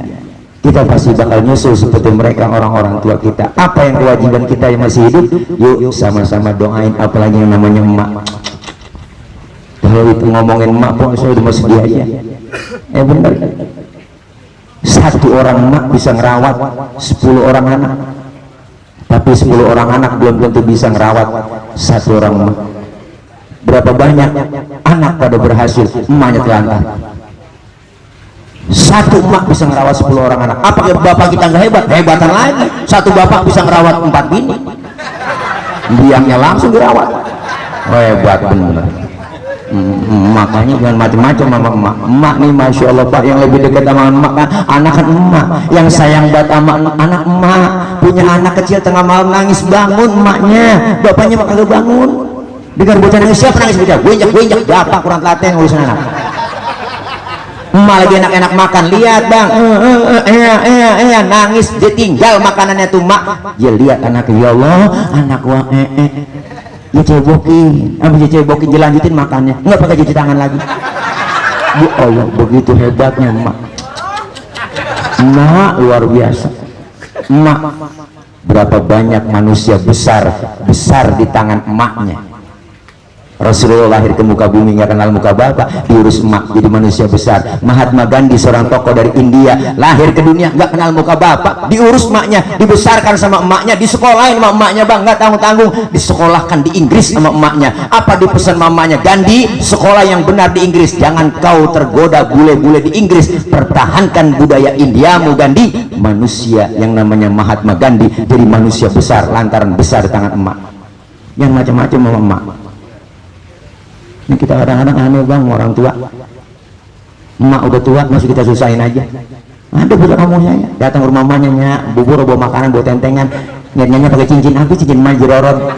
A: kita pasti bakal nyusul seperti mereka orang-orang tua kita. Apa yang kewajiban kita yang masih hidup? Yuk sama-sama doain, apalagi yang namanya emak. Kalau itu ngomongin emak pun saya udah mau sedih aja. Benar. Satu orang emak bisa ngerawat 10 orang anak, tapi 10 orang anak belum tentu bisa ngerawat satu orang emak. Berapa banyak anak pada berhasil, emaknya telantar. Satu emak bisa ngerawat 10 orang anak. Apakah bapak kita nggak hebat? Hebatan lagi. Satu bapak bisa ngerawat 4 bini, biangnya langsung dirawat. Hebat bener. Makanya jangan macam-macam sama emak nih, masya Allah Pak, yang lebih dekat sama emak kan anak kan emak, yang sayang banget sama anak emak. Punya anak kecil tengah malam nangis, bangun emaknya, bapaknya mah kagak bangun. Dengar bocah nangis, siapa nangis bocah? Gue bapak kurang telaten ngurusin anak. Emak lagi enak-enak makan, lihat bang, nangis, dia tinggal makanannya tuh mak. Dia lihat anaknya, ya Allah, anak gua dia cebokin, habis cebokin dilanjutin makannya, nggak pakai cuci tangan lagi. Bu Allah, begitu hebatnya emak. Emak luar biasa. Emak, berapa banyak manusia besar di tangan emaknya. Rasulullah lahir ke muka bumi nggak kenal muka bapak, diurus emak jadi manusia besar. Mahatma Gandhi seorang tokoh dari India lahir ke dunia nggak kenal muka bapak, diurus emaknya, dibesarkan sama emaknya, disekolahin sama emaknya bang, nggak tanggung-tanggung, disekolahkan di Inggris sama emaknya. Apa dipesan mamanya? Gandhi, sekolah yang benar di Inggris, jangan kau tergoda bule-bule di Inggris, pertahankan budaya Indiamu Gandhi. Manusia yang namanya Mahatma Gandhi jadi manusia besar lantaran besar di tangan emak. Yang macam-macam sama emak. Ini kita kadang-kadang aneh bang, orang tua, emak udah tua masih kita susahin aja. Ada bocah kamunya ya, datang ke rumah mamanya nyak, bubur bawa makanan, bawa tentengan, nyatanya pakai cincin, apa cincin emas jerorot,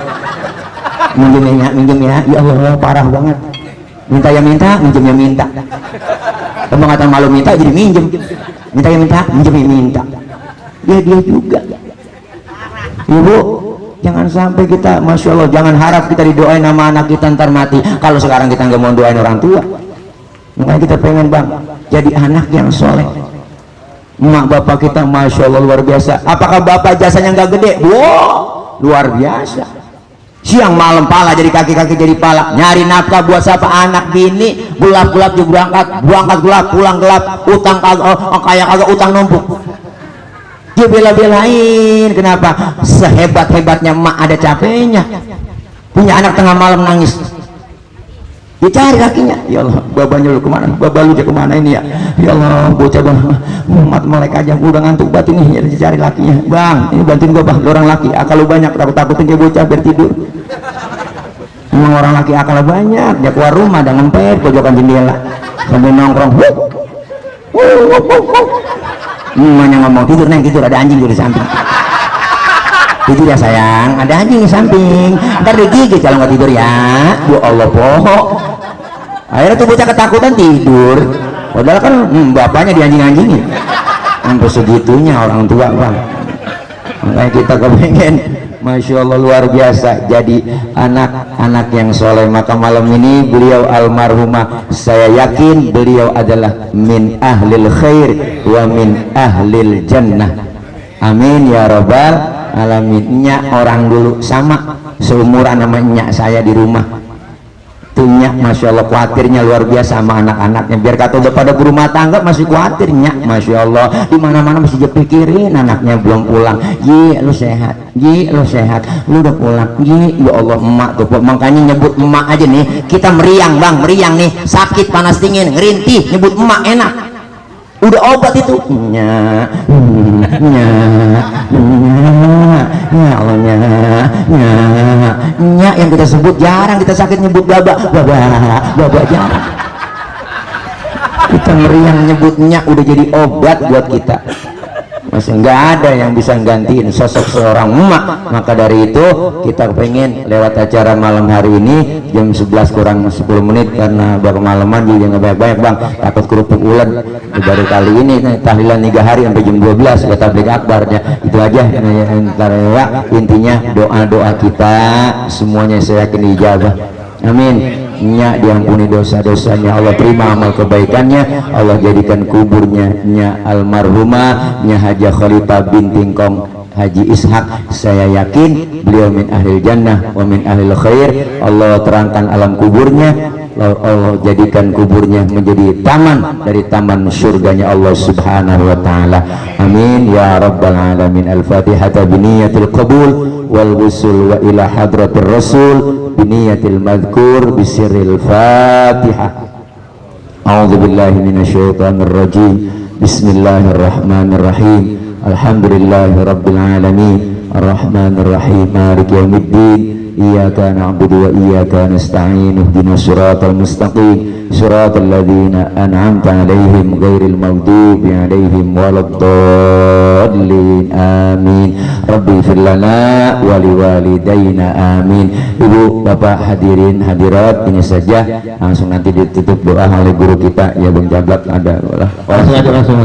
A: minjem ya, ya Allah parah banget. Minta ya minta, minjem ya minta. Kamu kata malu minta jadi minjem, minta ya minta, minjem ya minta. Dia juga. Ibu, jangan sampai kita, masya Allah, jangan harap kita didoain sama anak kita ntar mati. Kalau sekarang kita nggak mau doain orang tua, makanya kita pengen bang jadi anak yang soleh. Emak bapak kita masya Allah luar biasa. Apakah bapak jasanya nggak gede? Wow, luar biasa. Siang malam pala jadi kaki-kaki jadi pala, nyari nafkah buat siapa? Anak bini, gelap-gelap juga berangkat gelap, pulang gelap, utang kagak utang numpuk. Dia bela-belain. Kenapa? Sehebat-hebatnya emak ada capeknya. Punya anak tengah malam nangis, dicari kakinya, ya Allah babanya lu kemana, baba lu kemana ini ya, ya Allah bocah bang umat mereka aja udah ngantuk banget ini, ya dicari lakinya. Bang ini bantuin gua bang, lu orang laki akal lu banyak, takut-takutin dia bocah biar tidur. Emang orang laki akal banyak, dia keluar rumah dan ngempet pojokan jendela sambil nongkrong. Emaknya ngomong, tidur neng tidur, ada anjing di samping. Tidur ya sayang, ada anjing di samping, ntar digigit kalau nggak tidur ya. Ya Allah poho. Akhirnya tuh bocah ketakutan tidur, padahal kan bapaknya dianjing-anjingin. Sampai segitunya orang tua bang. Makanya kita kepengen, masya Allah luar biasa jadi anak-anak yang soleh. Maka malam ini beliau almarhumah, saya yakin beliau adalah min ahlil khair wa min ahlil jannah. Amin ya rabbal alamin. Nyak orang dulu sama seumuran sama nyak saya di rumah tuh nyak, masya Allah khawatirnya luar biasa sama anak-anaknya. Biar kata udah pada berumah tangga masih khawatir nyak, masya Allah di mana-mana masih dia pikirin anaknya belum pulang. Ji lu sehat, ji lu sehat, lu udah pulang, ji ya Allah emak tuh. Makanya nyebut emak aja nih kita meriang bang, meriang nih, sakit panas dingin ngerintih nyebut emak enak, udah obat itu. Ya Allah nya yang kita sebut, jarang kita sakit nyebut baba jarang. Kita meriang nyebutnya udah jadi obat buat kita. Masih nggak ada yang bisa gantiin sosok seorang emak. Maka dari itu kita pengen lewat acara malam hari ini jam 11 kurang 10 menit karena baru malaman juga nggak banyak bang, takut kerupuk ulet. Baru kali ini tahlilan 3 hari sampai jam 12 ya tabligh akbarnya. Itu aja intinya doa-doa kita semuanya saya yakin dijabah. Amin. nya diampuni dosa-dosanya, Allah terima amal kebaikannya, Allah jadikan kuburnya nya almarhumah nya Hajah Khalifah binti Kong Haji Ishak, saya yakin beliau min ahlil jannah wa min ahlil khair. Allah terangkan alam kuburnya, Allah jadikan kuburnya menjadi taman dari taman surganya Allah subhanahu wa ta'ala. Amin ya rabbal alamin. Al-fatihata biniyatil qabul wal wusul wa ila hadratir rasul biniyatil madhkur bisirril fatihah. A'udzu billahi minasyaitonir rajim. Bismillahirrahmanirrahim. Alhamdulillahi rabbil alamin arrahmanir rahim maliki yaumiddin iyyaka na'budu wa iyyaka nasta'in ihdinas siratal mustaqim siratal ladzina an'amta 'alaihim ghairil maghdubi 'alaihim waladdallin amin. Rabbi fir lana wa liwalidayna amin. Ibu bapak hadirin hadirat, ini saja, langsung nanti ditutup doa oleh guru kita ya Bang Jablak. Ada langsung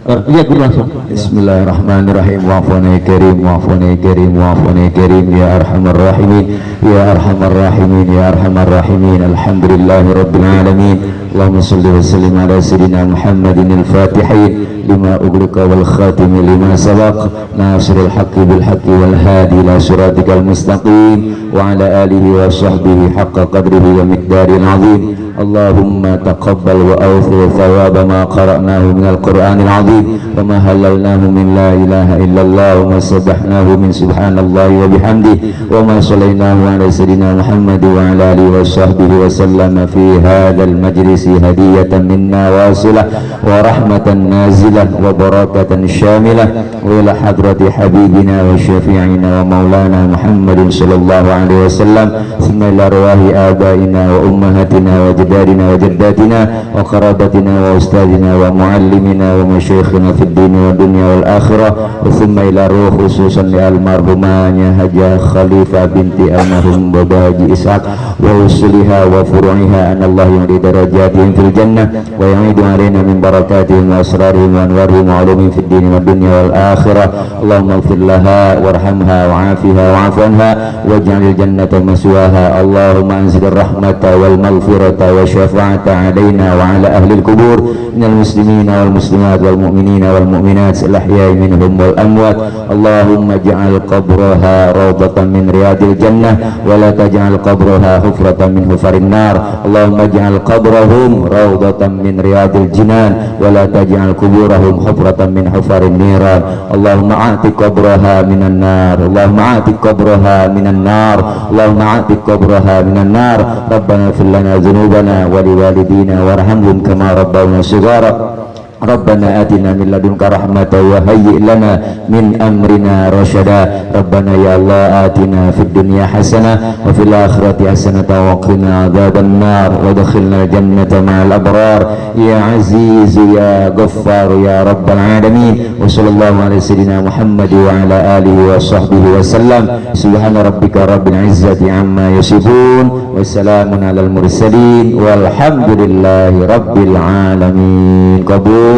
A: iya guru langsung. Bismillahirrahmanirrahim. Wa'afuna karim wa'afuna karim wa'afuna karim ya arhamar rahimin ya arhamar rahimin ya arhamar rahimin. Alhamdulillahi rabbil alamin. Allahumma salli wa sallim ala sayyidina Muhammadin al-fatihin lima ughliqa wal khatimi lima sabaq nasiril haqqi bil haqqi wal hadi ila siratikal mustaqim wa ala alihi wa sahbihi haqqa qadrihi wa miqdaril azim. Allahumma taqabbal wa awfi thawaba ma qara'nahu minal qur'anil azim wa ma halalnahu min la ilaha illallah wa ma sabbahnahu min subhanallahi wa bihamdihi wa ma sallainahu ala sayyidina Muhammad wa ala alihi wa sahbihi wa sallama fi hadzal majlisi hadiyatan minna wasilah wa rahmatan nazilah wa barakatan syamilah wa ila hadrati habibina wa syafi'ina wa maulana Muhammadin sallallahu alaihi wasallam thumma ila arwahi abaina wa ummahatina wa jadadina wa jaddatina wa qarabatina wa ustadina wa muallimina wa masyayikhina fid din wa dunya wal akhirah wa thumma ila ruh khususan li almarhumanya Hajah Khalifah binti almarhum Baba Haji Ishak wa usuliha wa furu'iha an Allah yang darajatihim fil jannah wa ya'idu alaina min barakatihim wa asrarihim wa anwarihim wa ulumihim fid din wa dunya wal akhirah. Allahumma ighfir laha warhamha wa'afiha wa'fu anha waj'alil jannata maswaha. Allahumma anzil rahmata wal maghfirata wa syafa'ata alaina wa ala ahli al-qubur minal muslimina wal muslimat wal mu'minina wal mu'minat al-ahya'i minhum wal amwat. Allahumma ij'al qabraha rawdatan min riyadil jannah wa la taj'al qabraha hufratan min hufarin nar. Allahumma ij'al qabrahum rawdatan min riyadil jinan wa la taj'al kuburahum hufratan min hufarin niran. Allahumma a'tiq qabraha minan nar. Allahumma a'tiq qabraha minan nar. Allahumma a'tiq qabraha minan nar. Rabbana ighfir lana dhunubana wa liwalidina warhamhum kama rabbawna shighara. Rabbana atina min ladunka rahmatan wa hayyi' lana min amrina rasyada. Rabbana ya Allah atina fid dunya hasanah wa fil akhirati hasanah wa qina adzaban nar wa adkhilna jannata ma'al abrar ya aziz ya ghaffar ya rabbal alamin. Wa sallallahu ala sayyidina Muhammad wa ala alihi wa sahbihi wa sallam. Subhana rabbika rabbil izzati amma yasifun wa salamun alal mursalin walhamdulillahi rabbil alamin. Qabul.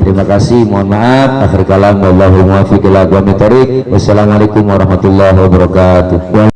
A: Terima kasih, mohon maaf. Akhir kalam, wallahu muwaffiq ila aqwamit thoriq. Wassalamualaikum warahmatullahi wabarakatuh.